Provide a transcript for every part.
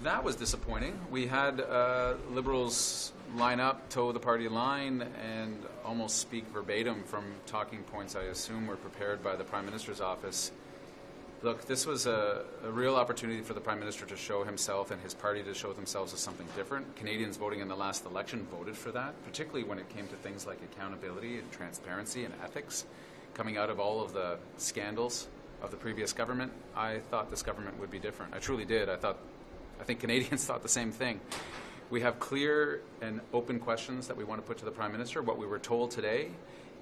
That was disappointing. We had Liberals line up, toe the party line, and almost speak verbatim from talking points I assume were prepared by the Prime Minister's office. Look, this was a real opportunity for the Prime Minister to show himself and his party to show themselves as something different. Canadians voting in the last election voted for that, particularly when it came to things like accountability and transparency and ethics. Coming out of all of the scandals of the previous government, I thought this government would be different. I truly did. I think Canadians thought the same thing. We have clear and open questions that we want to put to the Prime Minister. What we were told today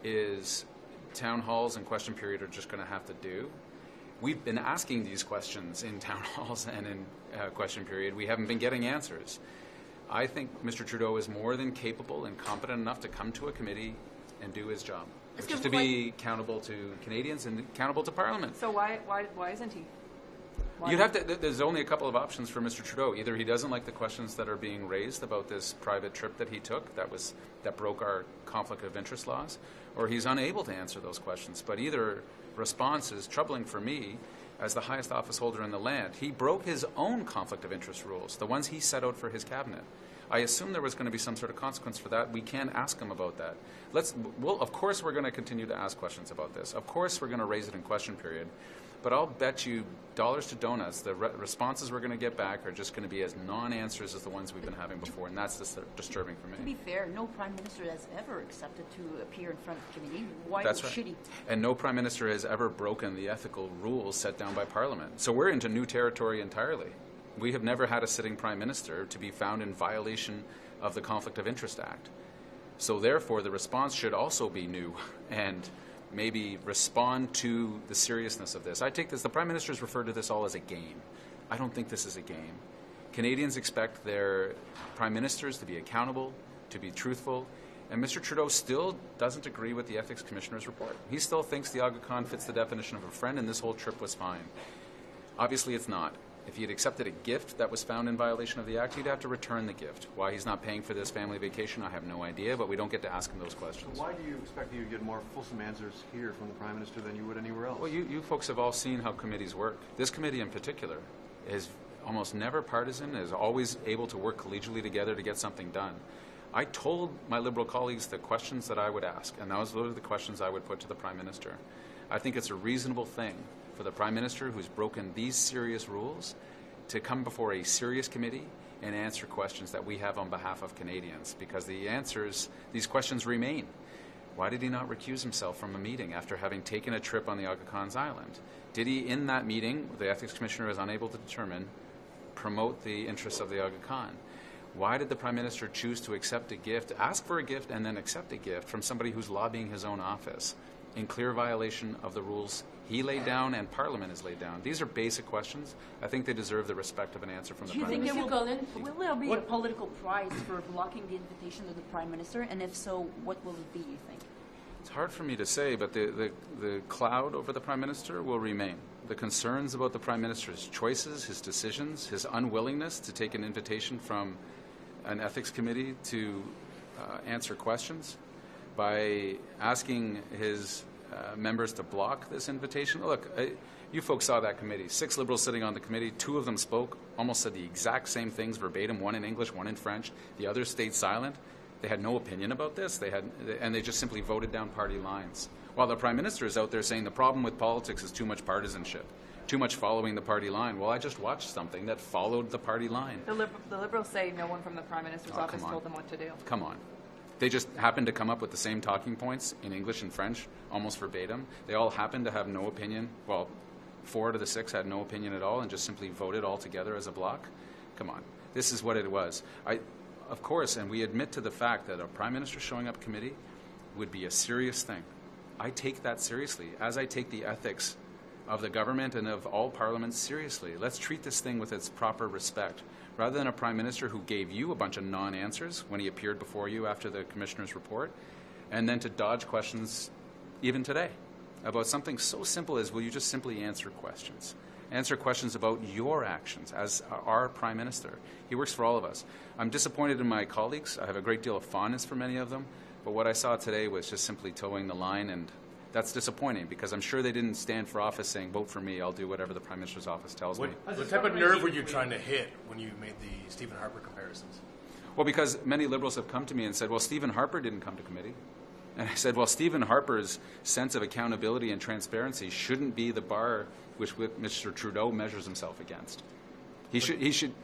is town halls and question period are just going to have to do. We've been asking these questions in town halls and in question period. We haven't been getting answers. I think Mr. Trudeau is more than capable and competent enough to come to a committee and do his job, which is to be accountable to Canadians and accountable to Parliament. So why isn't he? There's only a couple of options for Mr. Trudeau. Either he doesn't like the questions that are being raised about this private trip that he took that broke our conflict of interest laws, or he's unable to answer those questions. But either response is troubling for me as the highest office holder in the land. He broke his own conflict of interest rules, the ones he set out for his cabinet. I assume there was going to be some sort of consequence for that. We can ask him about that. Of course we're going to continue to ask questions about this. Of course we're going to raise it in question period. But I'll bet you dollars to donuts the responses we're going to get back are just going to be as non-answers as the ones we've been having before, and that's disturbing for me. To be fair, no Prime Minister has ever accepted to appear in front of the committee. Why should he? And no Prime Minister has ever broken the ethical rules set down by Parliament. So we're into new territory entirely. We have never had a sitting Prime Minister to be found in violation of the Conflict of Interest Act. So therefore, the response should also be new and maybe respond to the seriousness of this. I take this, the Prime Minister's referred to this all as a game. I don't think this is a game. Canadians expect their Prime Ministers to be accountable, to be truthful, and Mr. Trudeau still doesn't agree with the Ethics Commissioner's report. He still thinks the Aga Khan fits the definition of a friend and this whole trip was fine. Obviously it's not. If he had accepted a gift that was found in violation of the Act, he'd have to return the gift. Why he's not paying for this family vacation, I have no idea, but we don't get to ask him those questions. So why do you expect you to get more fulsome answers here from the Prime Minister than you would anywhere else? Well, you folks have all seen how committees work. This committee in particular is almost never partisan, is always able to work collegially together to get something done. I told my Liberal colleagues the questions that I would ask, and those are the questions I would put to the Prime Minister. I think it's a reasonable thing for the Prime Minister who's broken these serious rules to come before a serious committee and answer questions that we have on behalf of Canadians, because these questions remain. Why did he not recuse himself from a meeting after having taken a trip on the Aga Khan's island? Did he, in that meeting, the Ethics Commissioner is unable to determine, promote the interests of the Aga Khan? Why did the Prime Minister choose to accept a gift, ask for a gift, and then accept a gift from somebody who's lobbying his own office in clear violation of the rules he laid down and Parliament has laid down? These are basic questions. I think they deserve the respect of an answer from the Prime Minister. Will there be a political prize for blocking the invitation to the Prime Minister? And if so, what will it be, you think? It's hard for me to say, but the cloud over the Prime Minister will remain. The concerns about the Prime Minister's choices, his decisions, his unwillingness to take an invitation from an ethics committee to answer questions, by asking his members to block this invitation. Look, you folks saw that committee. 6 Liberals sitting on the committee, 2 of them spoke, almost said the exact same things verbatim, one in English, one in French. The others stayed silent. They had no opinion about this, and they just simply voted down party lines. While the Prime Minister is out there saying the problem with politics is too much partisanship, too much following the party line. Well, I just watched something that followed the party line. The Liberals say no one from the Prime Minister's office told them what to do. Come on. They just happened to come up with the same talking points in English and French, almost verbatim. They all happened to have no opinion. Well, 4 out of the 6 had no opinion at all and just simply voted all together as a bloc. Come on. This is what it was. Of course, and we admit to the fact that a Prime Minister showing up committee would be a serious thing. I take that seriously, as I take the ethics of the government and of all parliaments seriously. Let's treat this thing with its proper respect. Rather than a Prime Minister who gave you a bunch of non-answers when he appeared before you after the Commissioner's report, and then to dodge questions even today about something so simple as, will you just simply answer questions? Answer questions about your actions as our Prime Minister. He works for all of us. I'm disappointed in my colleagues. I have a great deal of fondness for many of them, but what I saw today was just simply towing the line and That's disappointing because I'm sure they didn't stand for office saying, vote for me, I'll do whatever the Prime Minister's office tells me. What type of nerve were you trying to hit when you made the Stephen Harper comparisons? Well, because many Liberals have come to me and said, well, Stephen Harper didn't come to committee. And I said, well, Stephen Harper's sense of accountability and transparency shouldn't be the bar which Mr. Trudeau measures himself against. He should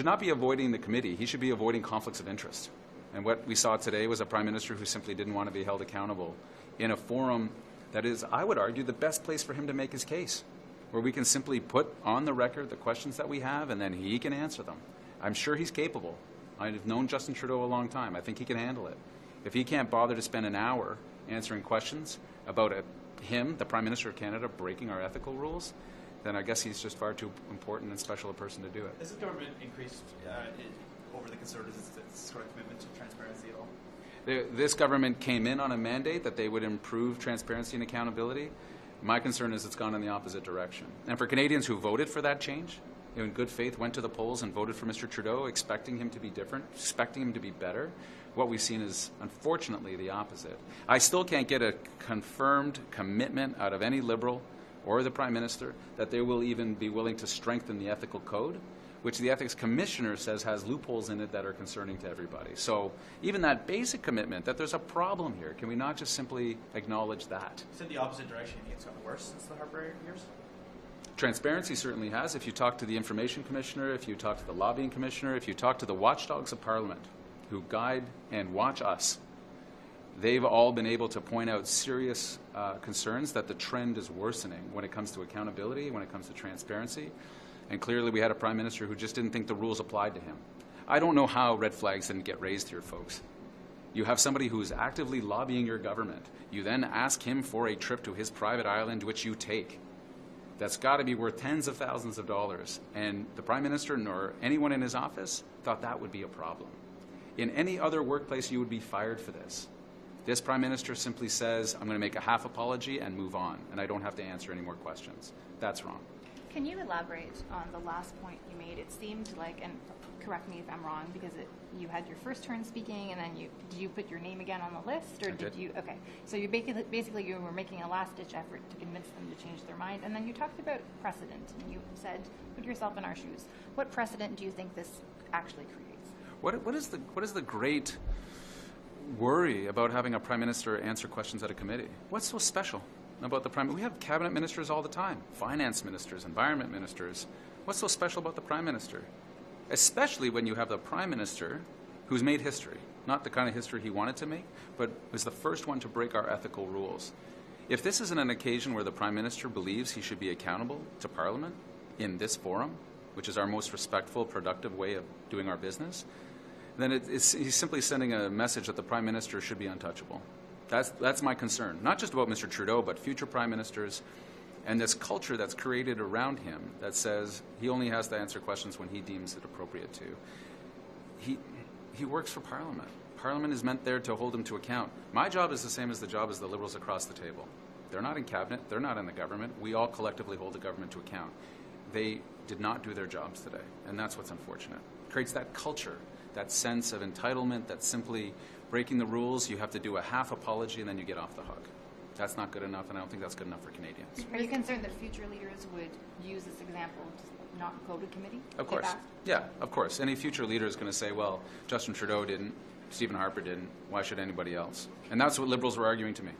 not be avoiding the committee. He should be avoiding conflicts of interest. And what we saw today was a Prime Minister who simply didn't want to be held accountable in a forum that is, I would argue, the best place for him to make his case, where we can simply put on the record the questions that we have and then he can answer them. I'm sure he's capable. I've known Justin Trudeau a long time. I think he can handle it. If he can't bother to spend an hour answering questions about him, the Prime Minister of Canada, breaking our ethical rules, then I guess he's just far too important and special a person to do it. Has the government increased over the Conservatives its sort of commitment to transparency at all? This government came in on a mandate that they would improve transparency and accountability. My concern is it's gone in the opposite direction. And for Canadians who voted for that change, in good faith went to the polls and voted for Mr. Trudeau, expecting him to be different, expecting him to be better, what we've seen is, unfortunately, the opposite. I still can't get a confirmed commitment out of any Liberal or the Prime Minister that they will even be willing to strengthen the ethical code, which the Ethics Commissioner says has loopholes in it that are concerning to everybody. So even that basic commitment that there's a problem here, can we not just simply acknowledge that? You said the opposite direction. You think it's gotten worse since the Harper years? Transparency certainly has. If you talk to the Information Commissioner, if you talk to the Lobbying Commissioner, if you talk to the watchdogs of Parliament who guide and watch us, they've all been able to point out serious concerns that the trend is worsening when it comes to accountability, when it comes to transparency. And clearly we had a Prime Minister who just didn't think the rules applied to him. I don't know how red flags didn't get raised here, folks. You have somebody who is actively lobbying your government. You then ask him for a trip to his private island, which you take. That's got to be worth tens of thousands of dollars. And the Prime Minister nor anyone in his office thought that would be a problem. In any other workplace, you would be fired for this. This Prime Minister simply says, I'm going to make a half apology and move on, and I don't have to answer any more questions. That's wrong. Can you elaborate on the last point you made? It seemed like, and correct me if I'm wrong, because you had your first turn speaking, and then did you put your name again on the list, or did you? Okay, so you basically you were making a last-ditch effort to convince them to change their mind, and then you talked about precedent, and you said, put yourself in our shoes. What precedent do you think this actually creates? What is the great worry about having a Prime Minister answer questions at a committee? What's so special about the Prime? We have cabinet ministers all the time, finance ministers, environment ministers. What's so special about the Prime Minister? Especially when you have the Prime Minister who's made history, not the kind of history he wanted to make, but was the first one to break our ethical rules. If this isn't an occasion where the Prime Minister believes he should be accountable to Parliament in this forum, which is our most respectful, productive way of doing our business, then he's simply sending a message that the Prime Minister should be untouchable. That's my concern, not just about Mr. Trudeau, but future Prime Ministers, and this culture that's created around him that says he only has to answer questions when he deems it appropriate to. He works for Parliament. Parliament is meant there to hold him to account. My job is the same as the job as the Liberals across the table. They're not in cabinet. They're not in the government. We all collectively hold the government to account. They did not do their jobs today, and that's what's unfortunate. It creates that culture, that sense of entitlement, that's simply breaking the rules. You have to do a half apology, and then you get off the hook. That's not good enough, and I don't think that's good enough for Canadians. Are you concerned that future leaders would use this example to not go to committee? Of course. Yeah, of course. Any future leader is going to say, well, Justin Trudeau didn't, Stephen Harper didn't, why should anybody else? And that's what Liberals were arguing to me.